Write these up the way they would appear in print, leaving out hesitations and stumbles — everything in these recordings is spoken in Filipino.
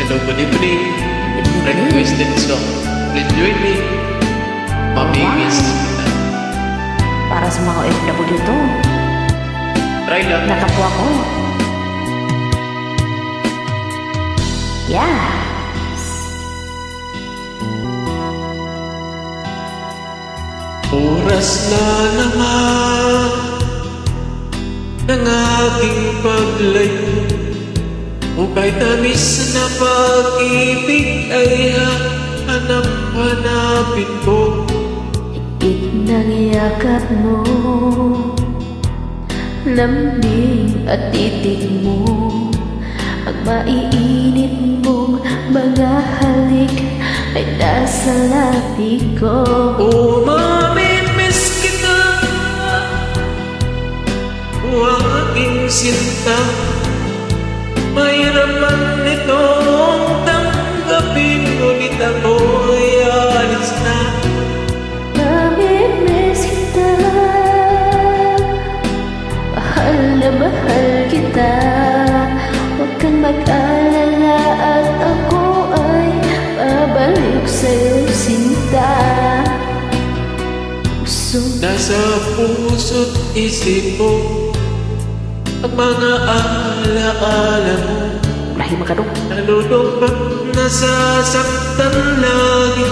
Hello, good evening. Requested song. Please join me. Mamingis. Para sa mga OFW to. Try lang. Natapo ako. Yeah. Oras na naman ng aking paglayo, o kahit tamis na pag-ibig ay hanap-hanapin ko. Higit ng yakap mo, lambing at titig mo, ang maiinit mong mga halik ay nasa labi ko. Oh, mamimiss kita, o aking sinta. Mahirap man itong tanggapin, ngunit ako'y alis na. Mamimiss kita, mahal na mahal kita. Huwag kang mag-alala at ako ay babalik sa'yo, sinta. Nasa puso't isip mo ang mga alaala mo. Lahim ka dong. Nalulungkot, nasasaktan lagi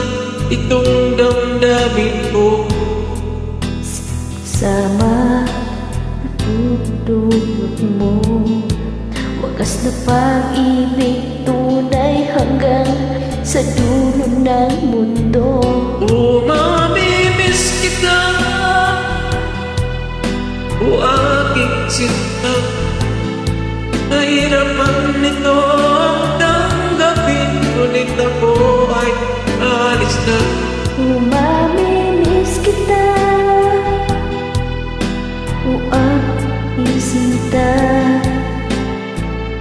itong damdamin ko. Sama natutulog mo, wagas na pag-ibig tunay hanggang sa dulo ng mundo. Oh, mamimiss kita, o aking sinta. Mahirap man itong tanggapin, ngunit ako ay alis na. Oh, mamimiss kita, o aking sinta.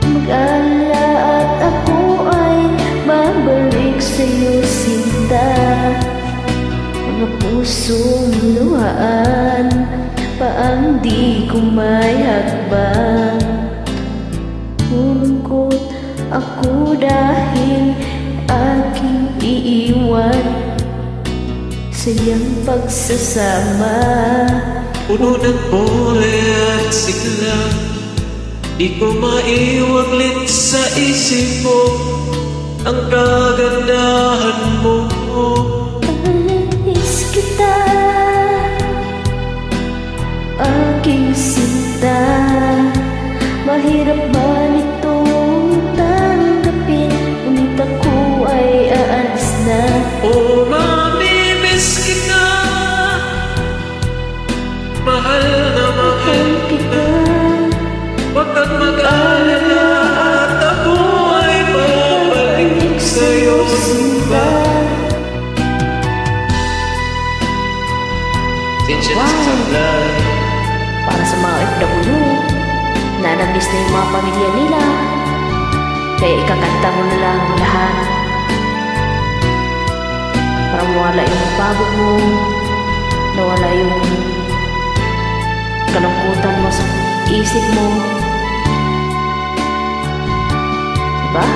Mag-alala at ako ay babalik sa'yo, sinta. Mga pusong luhaan pa ang di ko may hakbang. Lungkot ako dahil aking iiwan sa iyong pagsasama. Puno ng pole at sigla, di ko maiwaglit sa isip mo ang kagandahan mo. Nais kita, aking sinta. Mahirap man itong tanggapin, ngunit ako ay aalis na. Oh, mamimiss kita, mahal na mahal kita. Huwag kang mag-alala at ako ay babalik sa'yo, sinta. Tension sa sablay. Para sa mga OFW na namiss na yung mga pamilya nila, kaya ikakanta mo na lang lahat para mawala yung pagod mo, nawala yung kalungkutan mo sa isip mo, diba?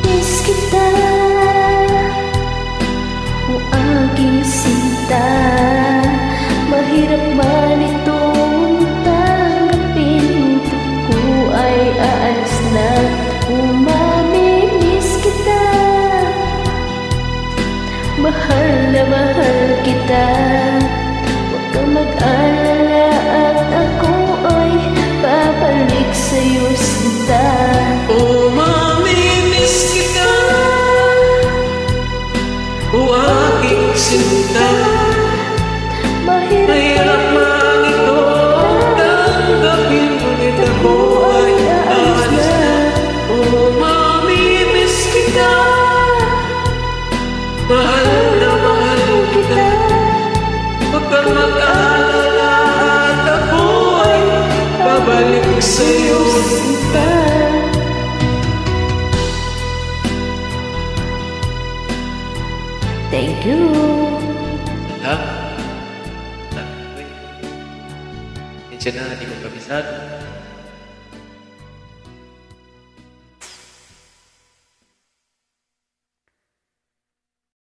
Miss kita, o aking sinta. Mahirap man itong tanggapin, ko ay aalis na. Mamimiss kita, mahal na mahal kita. Huwag kang mag-alala at ako ay babalik sa'yo, sinta. Oh, mamimiss kita, o aking sinta. Mahirap man itong tanggapin, ngunit ako ay aalis na. Oh, mamimiss kita, mahal na mahal kita. Huwag kang mag-alala at ako ay babalik sa'yo, sinta. Thank you. Ha? Wait. Diyan na, hindi ko kabisado.